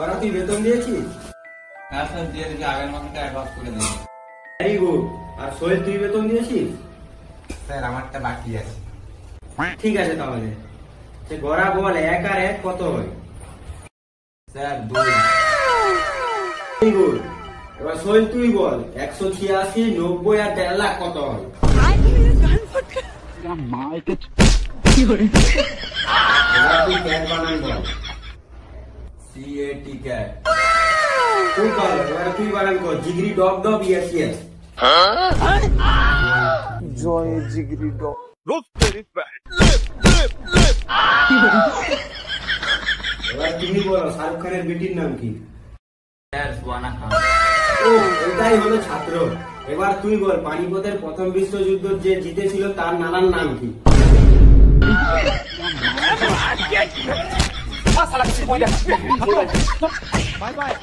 ওরা তুই বেতন দিয়েছিস? হ্যাঁ স্যার দিয়ে দিকে আগের মাসে অ্যাডভান্স করে দিন। Very good. আর সোহেল তুই বেতন দিয়েছিস? স্যার আমারটা বাকি আছে। ঠিক আছে তাহলে সে গড়া বল 1 আর 1 কত হয়? স্যার 2। Very good. এবার সোহেল তুই বল 186, 90 আর 1.5 লাখ কত হয়? এবার তুই ক্যাট বানান বল। CAT cat. তুই বল এবার তুই বানান কর জিগরি ডগ ডগ ইয়েস ইয়েস। জয় জিগরি ডগ। এবার তুমি বলো শাহরুখ খানের বেটির নাম কি? স্যার সুয়ানা খান। ও এটাই হলো ছাত্র। এবার তুই বল পানিপথের প্রথম বিশ্বযুদ্ধ যে জিতেছিল তার নানার নাম কি? Bye bye.